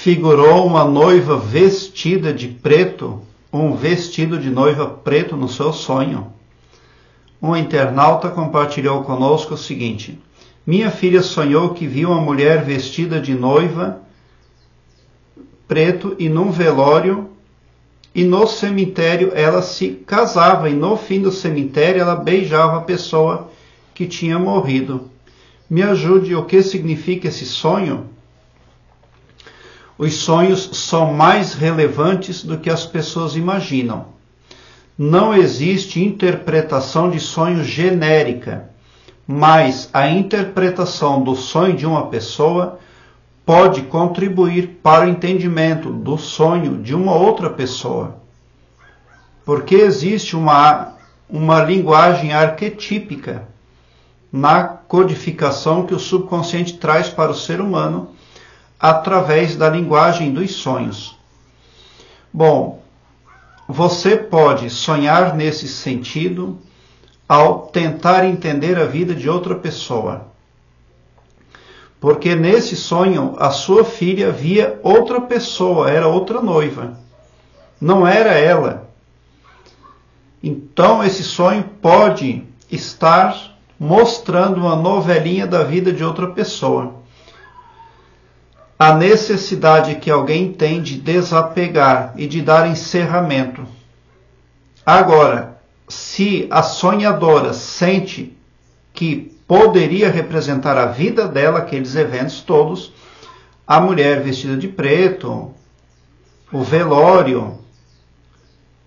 figurou uma noiva vestida de preto, um vestido de noiva preto no seu sonho. Um internauta compartilhou conosco o seguinte: minha filha sonhou que viu uma mulher vestida de noiva preto e num velório, e no cemitério ela se casava, e no fim do cemitério ela beijava a pessoa que tinha morrido. Me ajude, o que significa esse sonho? Os sonhos são mais relevantes do que as pessoas imaginam. Não existe interpretação de sonho genérica, mas a interpretação do sonho de uma pessoa pode contribuir para o entendimento do sonho de uma outra pessoa. Porque existe uma linguagem arquetípica na codificação que o subconsciente traz para o ser humano através da linguagem dos sonhos. Bom, você pode sonhar nesse sentido ao tentar entender a vida de outra pessoa. Porque nesse sonho a sua filha via outra pessoa, era outra noiva. Não era ela. Então esse sonho pode estar mostrando uma novelinha da vida de outra pessoa. A necessidade que alguém tem de desapegar e de dar encerramento. Agora, se a sonhadora sente que poderia representar a vida dela, aqueles eventos todos, a mulher vestida de preto, o velório,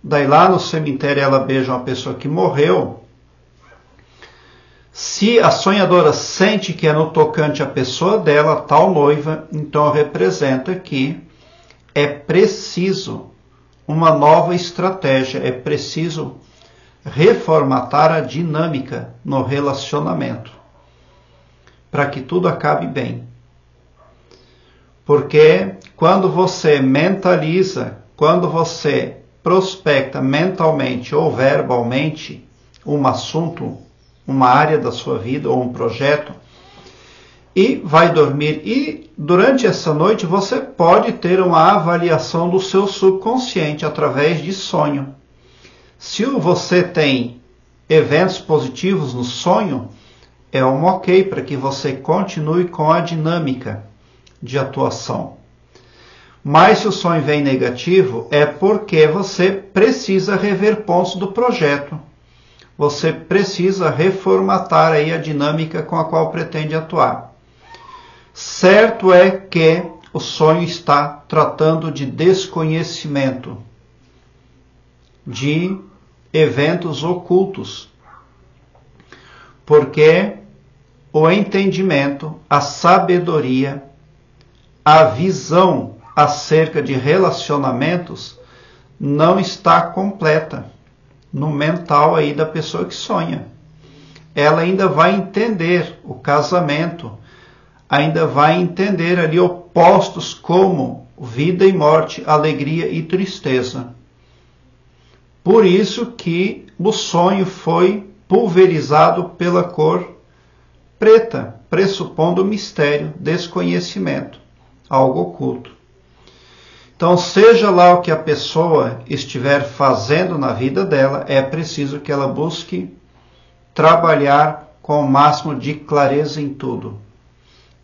daí lá no cemitério ela beija uma pessoa que morreu. Se a sonhadora sente que é no tocante a pessoa dela, tal noiva, então representa que é preciso uma nova estratégia, é preciso reformatar a dinâmica no relacionamento, para que tudo acabe bem. Porque quando você mentaliza, quando você prospecta mentalmente ou verbalmente um assunto, uma área da sua vida ou um projeto, e vai dormir, e durante essa noite você pode ter uma avaliação do seu subconsciente através de sonho. Se você tem eventos positivos no sonho, é um ok para que você continue com a dinâmica de atuação. Mas se o sonho vem negativo, é porque você precisa rever pontos do projeto. Você precisa reformatar aí a dinâmica com a qual pretende atuar. Certo é que o sonho está tratando de desconhecimento, de eventos ocultos, porque o entendimento, a sabedoria, a visão acerca de relacionamentos não está completa no mental aí da pessoa que sonha. Ela ainda vai entender o casamento, ainda vai entender ali opostos como vida e morte, alegria e tristeza. Por isso que o sonho foi pulverizado pela cor preta, pressupondo mistério, desconhecimento, algo oculto. Então, seja lá o que a pessoa estiver fazendo na vida dela, é preciso que ela busque trabalhar com o máximo de clareza em tudo.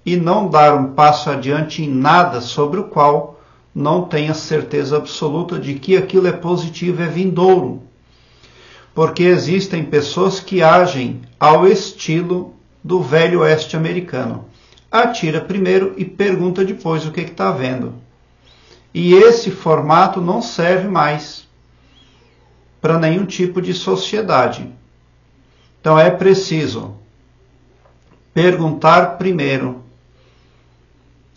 E não dar um passo adiante em nada sobre o qual não tenha certeza absoluta de que aquilo é positivo, é vindouro. Porque existem pessoas que agem ao estilo do velho oeste americano. Atira primeiro e pergunta depois o que está vendo. E esse formato não serve mais para nenhum tipo de sociedade. Então é preciso perguntar primeiro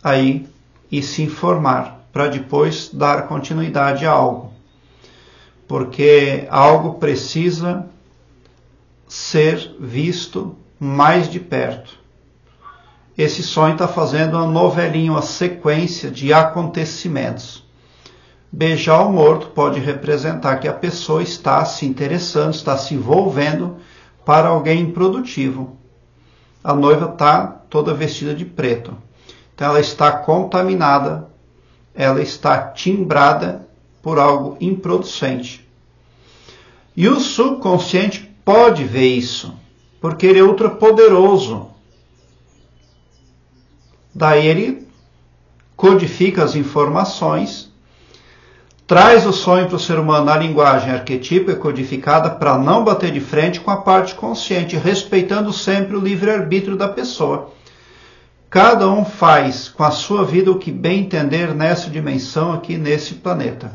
aí e se informar, para depois dar continuidade a algo. Porque algo precisa ser visto mais de perto. Esse sonho está fazendo uma novelinha, uma sequência de acontecimentos. Beijar o morto pode representar que a pessoa está se interessando, está se envolvendo para alguém improdutivo. A noiva está toda vestida de preto. Então ela está contaminada ela está timbrada por algo improducente. E o subconsciente pode ver isso, porque ele é ultra poderoso. Daí ele codifica as informações, traz o sonho para o ser humano na linguagem arquetípica codificada para não bater de frente com a parte consciente, respeitando sempre o livre-arbítrio da pessoa. Cada um faz com a sua vida o que bem entender nessa dimensão aqui, nesse planeta.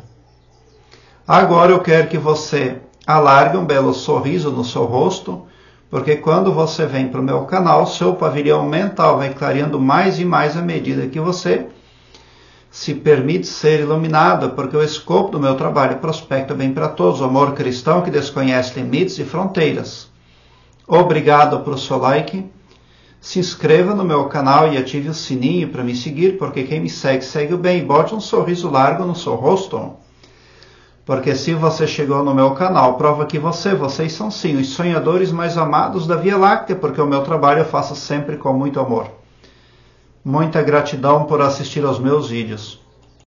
Agora eu quero que você alargue um belo sorriso no seu rosto, porque quando você vem para o meu canal, seu pavilhão mental vai clareando mais e mais à medida que você se permite ser iluminado, porque o escopo do meu trabalho prospecta bem para todos, o amor cristão que desconhece limites e fronteiras. Obrigado pelo seu like, se inscreva no meu canal e ative o sininho para me seguir, porque quem me segue, segue o bem. Bote um sorriso largo no seu rosto, porque se você chegou no meu canal, prova que vocês são sim os sonhadores mais amados da Via Láctea, porque o meu trabalho eu faço sempre com muito amor. Muita gratidão por assistir aos meus vídeos.